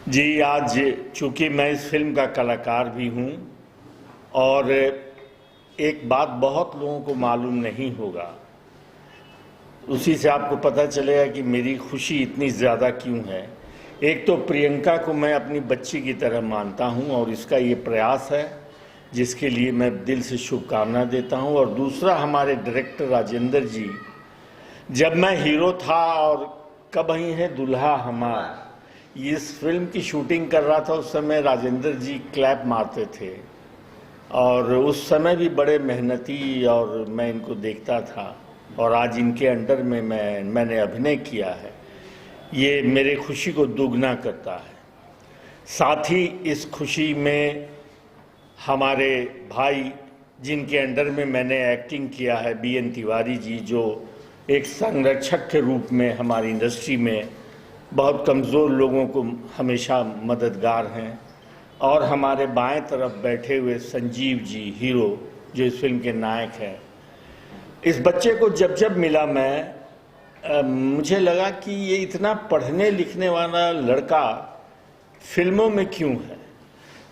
जी, आज चूँकि मैं इस फिल्म का कलाकार भी हूँ और एक बात बहुत लोगों को मालूम नहीं होगा, उसी से आपको पता चलेगा कि मेरी खुशी इतनी ज़्यादा क्यों है। एक तो प्रियंका को मैं अपनी बच्ची की तरह मानता हूँ और इसका ये प्रयास है जिसके लिए मैं दिल से शुभकामना देता हूँ। और दूसरा, हमारे डायरेक्टर राजेंद्र जी, जब मैं हीरो था और कब ही है दुल्हा हमार, इस फिल्म की शूटिंग कर रहा था, उस समय राजेंद्र जी क्लैप मारते थे और उस समय भी बड़े मेहनती और मैं इनको देखता था और आज इनके अंडर में मैंने अभिनय किया है, ये मेरे खुशी को दुगना करता है। साथ ही इस खुशी में हमारे भाई जिनके अंडर में मैंने एक्टिंग किया है, BN तिवारी जी, जो एक संरक्षक के रूप में हमारी इंडस्ट्री में बहुत कमज़ोर लोगों को हमेशा मददगार हैं, और हमारे बाएं तरफ बैठे हुए संजीव जी, हीरो, जो इस फिल्म के नायक हैं। इस बच्चे को जब जब मिला मुझे लगा कि ये इतना पढ़ने लिखने वाला लड़का फिल्मों में क्यों है।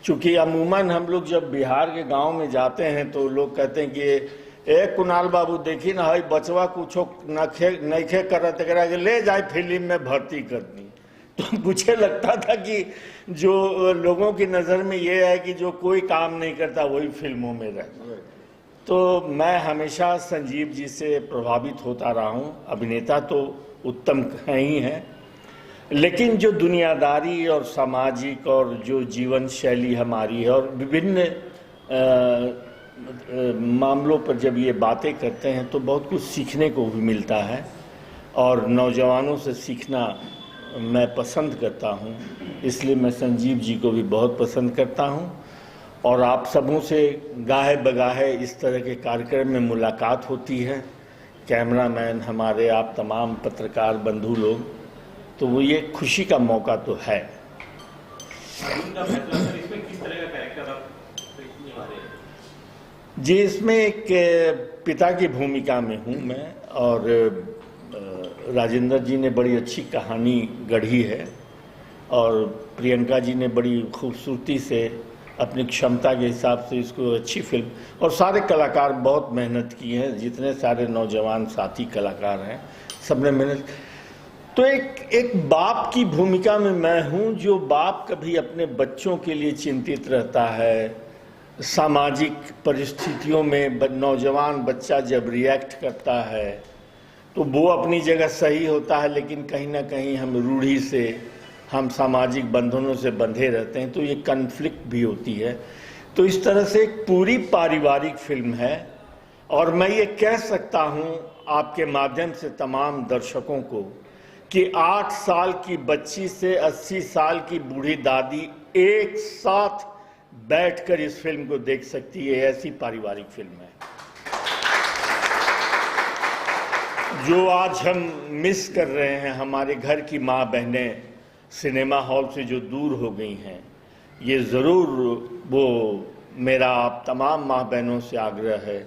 चूँकि अमूमन हम लोग जब बिहार के गांव में जाते हैं तो लोग कहते हैं कि ए कुणाल बाबू देखी ना, हई बचवा कुछ नइखे करत, एकरा के ले जाए फिल्म में भर्ती करनी। तो मुझे लगता था कि जो लोगों की नज़र में ये है कि जो कोई काम नहीं करता वही फिल्मों में रहता। तो मैं हमेशा संजीव जी से प्रभावित होता रहा हूँ। अभिनेता तो उत्तम हैं ही हैं, लेकिन जो दुनियादारी और सामाजिक और जो जीवन शैली हमारी है और विभिन्न मामलों पर जब ये बातें करते हैं तो बहुत कुछ सीखने को भी मिलता है और नौजवानों से सीखना मैं पसंद करता हूँ। इसलिए मैं संजीव जी को भी बहुत पसंद करता हूँ और आप सबों से गाहे बगाहे इस तरह के कार्यक्रम में मुलाकात होती है, कैमरामैन हमारे, आप तमाम पत्रकार बंधु लोग, तो वो ये खुशी का मौका तो है। जी, इसमें एक पिता की भूमिका में हूँ मैं और राजेंद्र जी ने बड़ी अच्छी कहानी गढ़ी है और प्रियंका जी ने बड़ी खूबसूरती से अपनी क्षमता के हिसाब से इसको अच्छी फिल्म, और सारे कलाकार बहुत मेहनत की हैं, जितने सारे नौजवान साथी कलाकार हैं सबने मेहनत। तो एक बाप की भूमिका में मैं हूँ, जो बाप कभी अपने बच्चों के लिए चिंतित रहता है। सामाजिक परिस्थितियों में नौजवान बच्चा जब रिएक्ट करता है तो वो अपनी जगह सही होता है, लेकिन कहीं ना कहीं हम रूढ़ी से, हम सामाजिक बंधनों से बंधे रहते हैं, तो ये कन्फ्लिक्ट भी होती है। तो इस तरह से एक पूरी पारिवारिक फिल्म है और मैं ये कह सकता हूँ आपके माध्यम से तमाम दर्शकों को कि 8 साल की बच्ची से 80 साल की बूढ़ी दादी एक साथ बैठकर इस फिल्म को देख सकती है। ऐसी पारिवारिक फिल्म है जो आज हम मिस कर रहे हैं। हमारे घर की माँ बहनें सिनेमा हॉल से जो दूर हो गई हैं, ये ज़रूर वो मेरा आप तमाम माँ बहनों से आग्रह है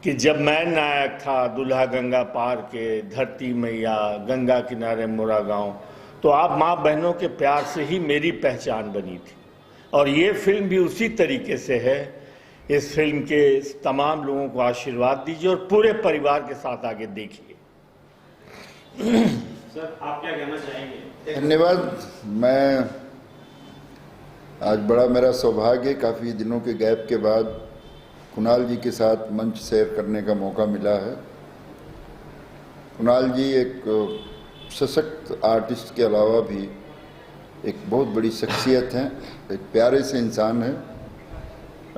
कि जब मैं नायक था दुल्हा गंगा पार के, धरती मैया, गंगा किनारे मोरा गाँव, तो आप माँ बहनों के प्यार से ही मेरी पहचान बनी थी और ये फिल्म भी उसी तरीके से है। इस फिल्म के तमाम लोगों को आशीर्वाद दीजिए और पूरे परिवार के साथ आगे देखिए। सर, आप क्या कहना चाहेंगे? धन्यवाद। मैं आज बड़ा मेरा सौभाग्य, काफ़ी दिनों के गैप के बाद कुणाल जी के साथ मंच शेयर करने का मौका मिला है। कुणाल जी एक सशक्त आर्टिस्ट के अलावा भी एक बहुत बड़ी शख्सियत हैं, एक प्यारे से इंसान हैं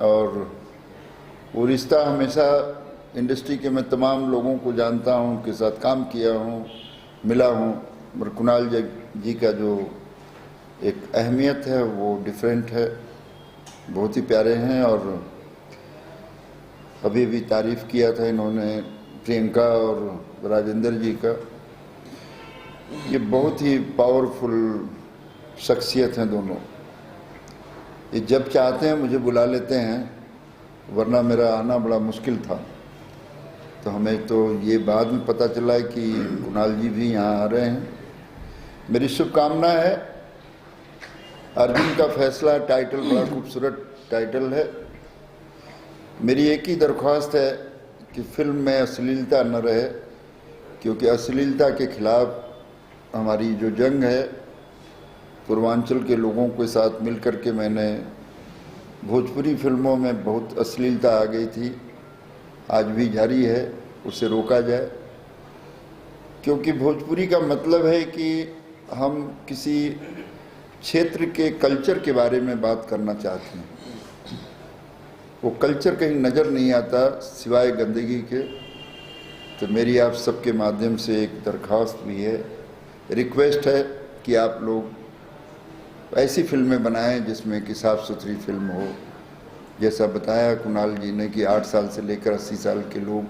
और वो रिश्ता हमेशा इंडस्ट्री के मैं तमाम लोगों को जानता हूं, उनके साथ काम किया हूं, मिला हूं, पर कुणाल जी का जो एक अहमियत है वो डिफरेंट है, बहुत ही प्यारे हैं। और अभी भी तारीफ़ किया था इन्होंने प्रियंका और राजेंद्र जी का, ये बहुत ही पावरफुल शख्सियत हैं दोनों। ये जब चाहते हैं मुझे बुला लेते हैं, वरना मेरा आना बड़ा मुश्किल था। तो हमें तो ये बाद में पता चला है कि कुणाल जी भी यहाँ आ रहे हैं। मेरी शुभकामना है अर्जुन का फैसला टाइटल बड़ा खूबसूरत टाइटल है। मेरी एक ही दरख्वास्त है कि फिल्म में अश्लीलता न रहे, क्योंकि अश्लीलता के खिलाफ हमारी जो जंग है पूर्वांचल के लोगों के साथ मिलकर के मैंने भोजपुरी फिल्मों में बहुत अश्लीलता आ गई थी, आज भी जारी है, उसे रोका जाए। क्योंकि भोजपुरी का मतलब है कि हम किसी क्षेत्र के कल्चर के बारे में बात करना चाहते हैं, वो कल्चर कहीं नज़र नहीं आता सिवाय गंदगी के। तो मेरी आप सबके माध्यम से एक दरख्वास्त भी है, रिक्वेस्ट है कि आप लोग ऐसी फिल्में बनाएं जिसमें कि साफ़ सुथरी फिल्म हो। जैसा बताया कुणाल जी ने कि 8 साल से लेकर 80 साल के लोग,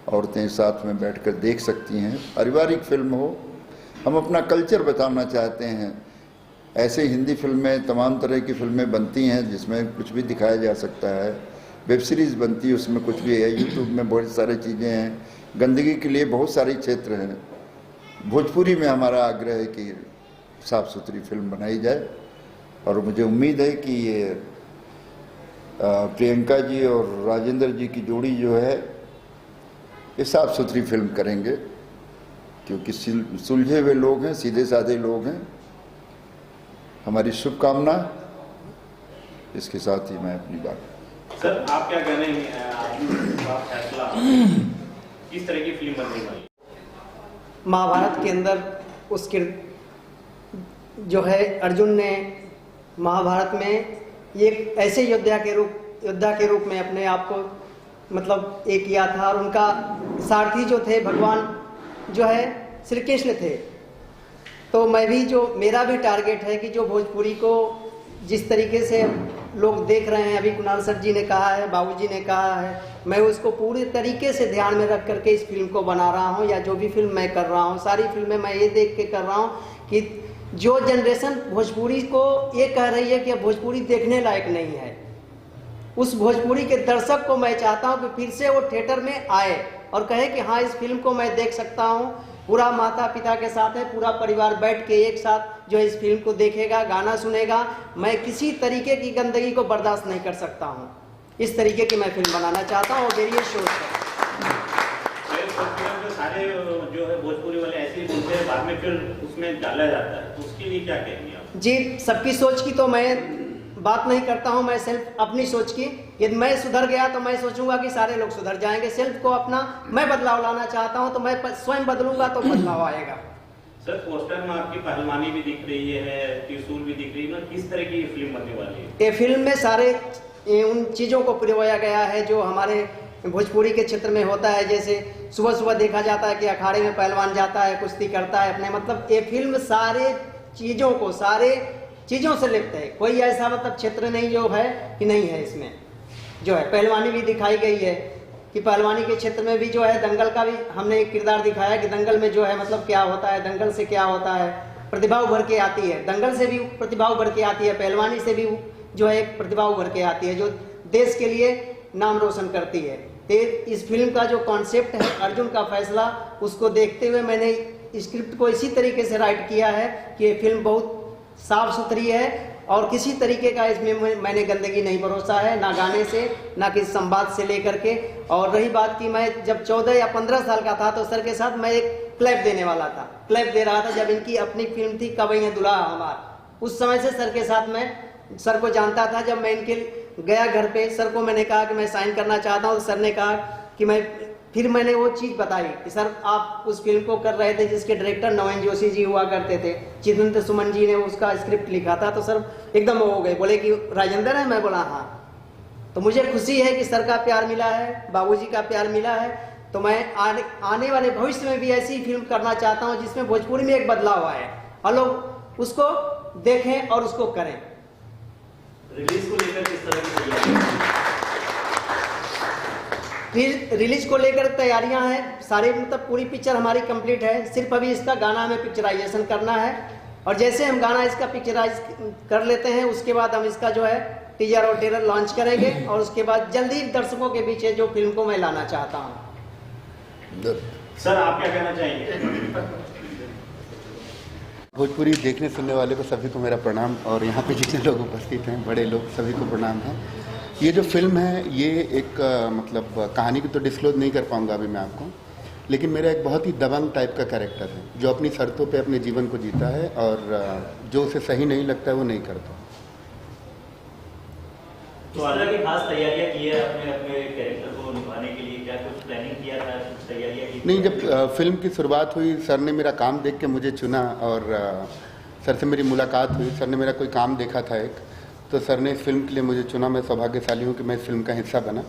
औरतें साथ में बैठकर देख सकती हैं, पारिवारिक फिल्म हो। हम अपना कल्चर बताना चाहते हैं। ऐसे हिंदी फिल्में, तमाम तरह की फिल्में बनती हैं जिसमें कुछ भी दिखाया जा सकता है, वेब सीरीज़ बनती है उसमें कुछ भी है, यूट्यूब में बहुत सारी चीज़ें हैं, गंदगी के लिए बहुत सारे क्षेत्र हैं। भोजपुरी में हमारा आग्रह है कि साफ़ सुथरी फिल्म बनाई जाए, और मुझे उम्मीद है कि ये प्रियंका जी और राजेंद्र जी की जोड़ी जो है ये साफ़ सुथरी फिल्म करेंगे, क्योंकि सुलझे हुए लोग हैं, सीधे साधे लोग हैं। हमारी शुभकामना। इसके साथ ही मैं अपनी बात। सर आप क्या कहने हैं, फैसला किस तरह की फिल्म बनने वाली? महाभारत के अंदर उसके जो है अर्जुन ने महाभारत में एक ऐसे योद्धा के रूप में अपने आप को मतलब एक किया था, और उनका सारथी जो थे भगवान जो है श्री कृष्ण थे। तो मैं भी मेरा भी टारगेट है कि जो भोजपुरी को जिस तरीके से लोग देख रहे हैं, अभी कुणाल सर जी ने कहा है, बाबूजी ने कहा है, मैं उसको पूरे तरीके से ध्यान में रख करके इस फिल्म को बना रहा हूं, या जो भी फिल्म मैं कर रहा हूं, सारी फिल्में मैं ये देख के कर रहा हूं कि जो जनरेशन भोजपुरी को ये कह रही है कि भोजपुरी देखने लायक नहीं है, उस भोजपुरी के दर्शक को मैं चाहता हूं कि फिर से वो थिएटर में आए और कहे कि हाँ इस फिल्म को मैं देख सकता हूं। पूरा माता पिता के साथ है, पूरा परिवार बैठ के एक साथ जो इस फिल्म को देखेगा, गाना सुनेगा। मैं किसी तरीके की गंदगी को बर्दाश्त नहीं कर सकता हूं। इस तरीके की मैं फिल्म बनाना चाहता हूं और मेरी ये सोच है। सारे जो है भोजपुरी वाले ऐसे ही बोलते हैं, बाद में फिर उसमें डाला जाता है, तो उसके लिए क्या कहेंगे आप? जी, सबकी सोच की तो मैं बात नहीं करता हूं, मैं सिर्फ अपनी सोच की। यदि मैं सुधर गया तो मैं सोचूंगा कि सारे लोग सुधर जाएंगे। सेल्फ को अपना मैं बदलाव लाना चाहता हूं, तो मैं स्वयं बदलूंगा तो बदलाव आएगा। सर पोस्टर में आपकी पहलवानी भी दिख रही है, त्रिशूल भी दिख रही है ना, किस तरह की फिल्म बनने वाली है? ये फिल्म में सारे उन चीज़ों को पिरोया गया है जो हमारे भोजपुरी के क्षेत्र में होता है। जैसे सुबह सुबह देखा जाता है कि अखाड़े में पहलवान जाता है, कुश्ती करता है अपने, मतलब ये फिल्म सारे चीज़ों से लिप्त है। कोई ऐसा मतलब क्षेत्र नहीं जो है कि नहीं है। इसमें जो है पहलवानी भी दिखाई गई है कि पहलवानी के क्षेत्र में भी जो है दंगल का भी हमने एक किरदार दिखाया कि दंगल में जो है मतलब क्या होता है, दंगल से क्या होता है, प्रतिभा उभर के आती है। दंगल से भी प्रतिभा उभर के आती है, पहलवानी से भी जो है एक प्रतिभा उभर के आती है जो देश के लिए नाम रोशन करती है। तो इस फिल्म का जो कॉन्सेप्ट है अर्जुन का फैसला, उसको देखते हुए मैंने स्क्रिप्ट को इसी तरीके से राइट किया है कि ये फिल्म बहुत साफ सुथरी है और किसी तरीके का इसमें मैंने गंदगी नहीं परोसा है, ना गाने से ना किसी संवाद से लेकर के। और रही बात कि मैं जब 14 या 15 साल का था तो सर के साथ मैं एक क्लैप देने वाला था, क्लैप दे रहा था जब इनकी अपनी फिल्म थी कब है दुल्हा हमार। उस समय से सर के साथ मैं सर को जानता था। जब मैं इनके गया घर पे, सर को मैंने कहा कि मैं साइन करना चाहता हूँ, सर ने कहा कि फिर मैंने वो चीज़ बताई कि सर आप उस फिल्म को कर रहे थे जिसके डायरेक्टर नवीन जोशी जी हुआ करते थे, चिदंत सुमन जी ने उसका स्क्रिप्ट लिखा था। तो सर एकदम हो गए, बोले कि राजेंद्र है? मैं बोला हाँ। तो मुझे खुशी है कि सर का प्यार मिला है, बाबूजी का प्यार मिला है। तो मैं आने वाले भविष्य में भी ऐसी फिल्म करना चाहता हूँ जिसमें भोजपुरी में एक बदलाव आए और लोग उसको देखें और उसको करें। रिलीज को लेकर किस तरह की तैयारी? रिलीज को लेकर तैयारियां हैं सारी, मतलब पूरी पिक्चर हमारी कंप्लीट है। सिर्फ अभी इसका गाना हमें पिक्चराइजेशन करना है और जैसे हम गाना इसका पिक्चराइज कर लेते हैं उसके बाद हम इसका जो है टीजर और ट्रेलर लॉन्च करेंगे और उसके बाद जल्दी दर्शकों के बीच जो फिल्म को मैं लाना चाहता हूँ। सर आप क्या कहना चाहेंगे? भोजपुरी देखने सुनने वाले को सभी को मेरा प्रणाम, और यहाँ पे जितने लोग उपस्थित हैं, बड़े लोग, सभी को प्रणाम है। ये जो फिल्म है ये एक मतलब कहानी को तो डिस्क्लोज नहीं कर पाऊँगा अभी मैं आपको, लेकिन मेरा एक बहुत ही दबंग टाइप का कैरेक्टर है जो अपनी शर्तों पे अपने जीवन को जीता है और जो उसे सही नहीं लगता है वो नहीं करता। तो अलग की खास तैयारियां की है अपने अपने कैरेक्टर को निभाने के लिए, क्या कुछ प्लानिंग किया था, कुछ तैयारियां की? नहीं, जब फिल्म की शुरुआत हुई सर ने मेरा काम देख के मुझे चुना और सर से मेरी मुलाकात हुई। सर ने मेरा कोई काम देखा था एक, तो सर ने इस फिल्म के लिए मुझे चुना। मैं सौभाग्यशाली हूँ कि मैं इस फिल्म का हिस्सा बना।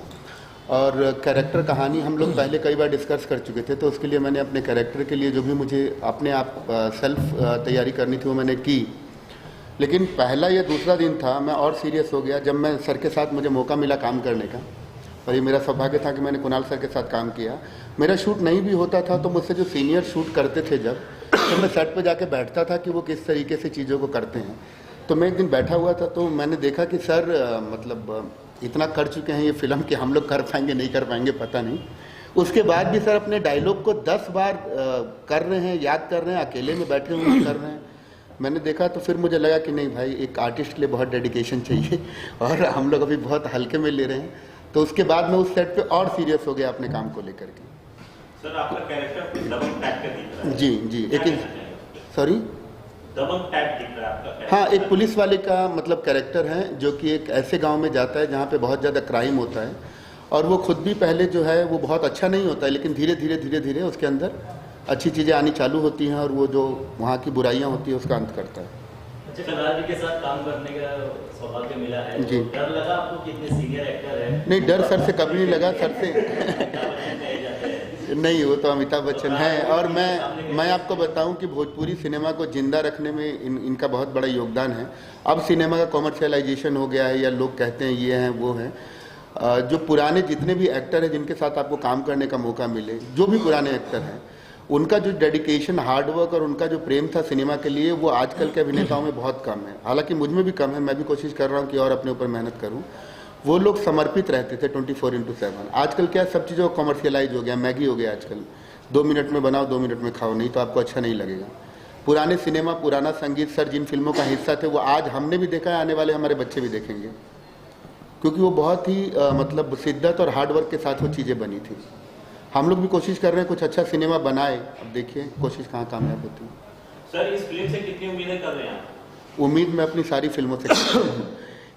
और कैरेक्टर कहानी हम लोग पहले कई बार डिस्कस कर चुके थे, तो उसके लिए मैंने अपने कैरेक्टर के लिए जो भी मुझे अपने आप सेल्फ तैयारी करनी थी वो मैंने की। लेकिन पहला या दूसरा दिन था मैं और सीरियस हो गया जब मैं सर के साथ मुझे मौका मिला काम करने का, और ये मेरा सौभाग्य था कि मैंने कुणाल सर के साथ काम किया। मेरा शूट नहीं भी होता था तो मुझसे जो सीनियर शूट करते थे जब, तो मैं सेट पे जाके बैठता था कि वो किस तरीके से चीज़ों को करते हैं। तो मैं एक दिन बैठा हुआ था तो मैंने देखा कि सर मतलब इतना कर चुके हैं ये फिल्म कि हम लोग कर पाएंगे नहीं कर पाएंगे पता नहीं। उसके बाद भी सर अपने डायलॉग को 10 बार कर रहे हैं, याद कर रहे हैं, अकेले में बैठे हुए कर रहे हैं। मैंने देखा तो फिर मुझे लगा कि नहीं भाई, एक आर्टिस्ट के लिए बहुत डेडिकेशन चाहिए और हम लोग अभी बहुत हल्के में ले रहे हैं। तो उसके बाद मैं उस सेट पे और सीरियस हो गया अपने काम को लेकर के। सर आपका कैरेक्टर दबंग टाइप का दिख रहा है। जी, एक सॉरी दबंग टाइप दिख रहा है आपका कैरेक्टर। हाँ, एक पुलिस वाले का मतलब कैरेक्टर है जो कि एक ऐसे गांव में जाता है जहाँ पे बहुत ज़्यादा क्राइम होता है, और वो खुद भी पहले जो है वो बहुत अच्छा नहीं होता है, लेकिन धीरे धीरे उसके अंदर अच्छी चीज़ें आनी चालू होती हैं और वो जो वहाँ की बुराइयाँ होती है उसका अंत करता है। अच्छा, कलाकार जी के साथ काम करने का सौभाग्य मिला है जी। डर लगा आपको कि इतने सीनियर एक्टर है? नहीं, डर सर से कभी नहीं लगा। सर से नहीं, वो तो अमिताभ बच्चन है। और मैं आपको बताऊं कि भोजपुरी सिनेमा को जिंदा रखने में इनका बहुत बड़ा योगदान है। अब सिनेमा का कॉमर्शियलाइजेशन हो गया है, या लोग कहते हैं ये हैं वो हैं। जो पुराने जितने भी एक्टर हैं जिनके साथ आपको काम करने का मौका मिले, जो भी पुराने एक्टर हैं, उनका जो डेडिकेशन, हार्डवर्क और उनका जो प्रेम था सिनेमा के लिए, वो आजकल के अभिनेताओं में बहुत कम है। हालांकि मुझ में भी कम है, मैं भी कोशिश कर रहा हूँ कि और अपने ऊपर मेहनत करूँ। वो लोग समर्पित रहते थे 24/7। आजकल क्या सब चीज़ों को कमर्शियलाइज हो गया, मैगी हो गया आजकल। 2 मिनट में बनाओ, 2 मिनट में खाओ, नहीं तो आपको अच्छा नहीं लगेगा। पुराने सिनेमा, पुराना संगीत, सर जिन फिल्मों का हिस्सा थे वो आज हमने भी देखा है, आने वाले हमारे बच्चे भी देखेंगे, क्योंकि वो बहुत ही मतलब शिद्दत और हार्डवर्क के साथ वो चीज़ें बनी थी। हम लोग भी कोशिश कर रहे हैं कुछ अच्छा सिनेमा बनाए, अब देखिए कोशिश कहाँ कामयाब होती है। सर इस फिल्म से कितनी उम्मीदें कर रहे हैं आप? उम्मीद मैं अपनी सारी फिल्मों से करता हूँ,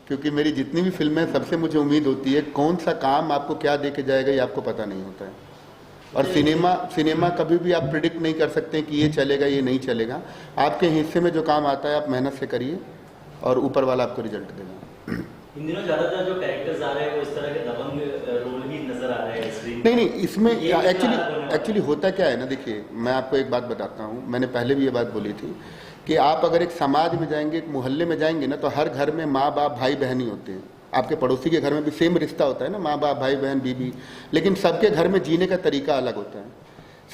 क्योंकि मेरी जितनी भी फिल्में हैं सबसे मुझे उम्मीद होती है कौन सा काम आपको क्या दे के जाएगा ये आपको पता नहीं होता है। और सिनेमा कभी भी आप प्रिडिक्ट नहीं कर सकते कि ये चलेगा ये नहीं चलेगा। आपके हिस्से में जो काम आता है आप मेहनत से करिए और ऊपर वाला आपको रिजल्ट देगा। इन दिनों ज्यादातर जो कैरेक्टर्स आ रहे हैं वो इस तरह के दबंग रोल ही नजर आ रहे हैं। नहीं, इसमें एक्चुअली होता क्या है ना, देखिए मैं आपको एक बात बताता हूँ। मैंने पहले भी ये बात बोली थी कि आप अगर एक समाज में जाएंगे, एक मोहल्ले में जाएंगे ना, तो हर घर में माँ बाप भाई बहन ही होते हैं। आपके पड़ोसी के घर में भी सेम रिश्ता होता है ना, माँ बाप भाई बहन बीबी, लेकिन सबके घर में जीने का तरीका अलग होता है।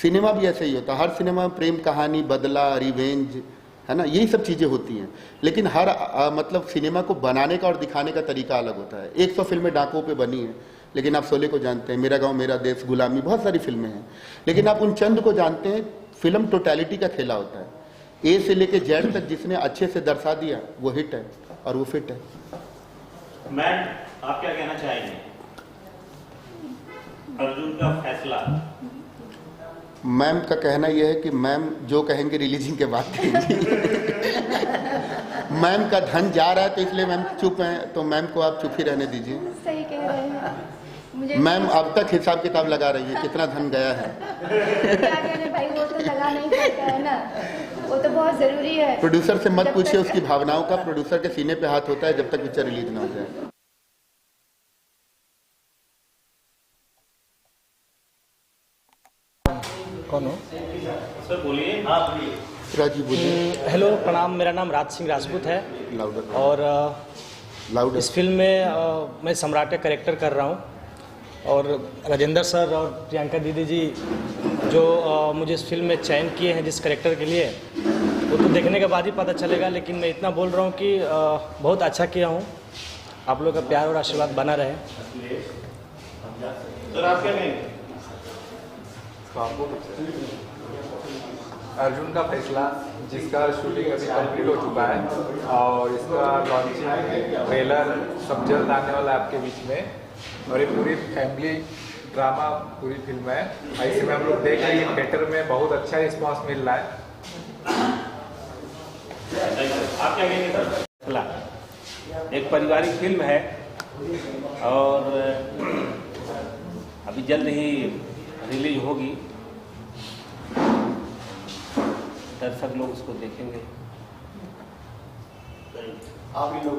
सिनेमा भी ऐसे ही होता है। हर सिनेमा में प्रेम कहानी, बदला, रिवेंज, है ना, यही सब चीज़ें होती हैं। लेकिन हर मतलब सिनेमा को बनाने का और दिखाने का तरीका अलग होता है। 100 फिल्में डाकुओं पे बनी हैं, लेकिन आप शोले को जानते हैं, मेरा गांव मेरा देश, गुलामी, बहुत सारी फिल्में हैं, लेकिन आप उन चंद को जानते हैं। फिल्म टोटलिटी का खेला होता है। ए से लेके जेड तक जिसने अच्छे से दर्शा दिया वो हिट है और वो फिट है। मैम, आप क्या कहना चाहेंगे? अर्जुन का फैसला। मैम का कहना यह है कि मैम जो कहेंगे रिलीजिंग के बाद कहेंगी। मैम का धन जा रहा है तो इसलिए मैम चुप हैं, तो मैम को आप चुप ही रहने दीजिए। सही कह रहे हैं। मुझे मैम अब तक हिसाब किताब लगा रही है कितना धन गया है। क्या कहने भाई, वो तो लगा नहीं सकता है ना, वो तो बहुत जरूरी है। प्रोड्यूसर से मत पूछिए उसकी भावनाओं का, प्रोड्यूसर के सीने पे हाथ होता है जब तक पिक्चर रिलीज ना हो जाए। कौन हो? सर बोलिए। हाँ बोलिए। राजी बोलिए। हेलो, प्रणाम। मेरा नाम राज सिंह राजपूत है लाउडर। और लाउडर। इस फिल्म में मैं सम्राट का कैरेक्टर कर रहा हूँ, और राजेंद्र सर और प्रियंका दीदी जी जो मुझे इस फिल्म में चयन किए हैं जिस कैरेक्टर के लिए, वो तो देखने के बाद ही पता चलेगा। लेकिन मैं इतना बोल रहा हूँ कि बहुत अच्छा किया हूँ। आप लोग का प्यार और आशीर्वाद बना रहे। सर आप क्या कहेंगे? अर्जुन का फैसला, जिसका शूटिंग अभी कंप्लीट हो चुका है और इसका लॉन्चिंग ट्रेलर सब जल्द आने वाला है आपके बीच में। और ये पूरी फैमिली ड्रामा पूरी फिल्म है। ऐसे में हम लोग देख रहे हैं थिएटर में बहुत अच्छा रिस्पॉन्स मिल रहा है। आप क्या कहेंगे सर? एक पारिवारिक फिल्म है और अभी जल्द ही रिलीज होगी। दर्शक लोग उसको देखेंगे। आप ही लोग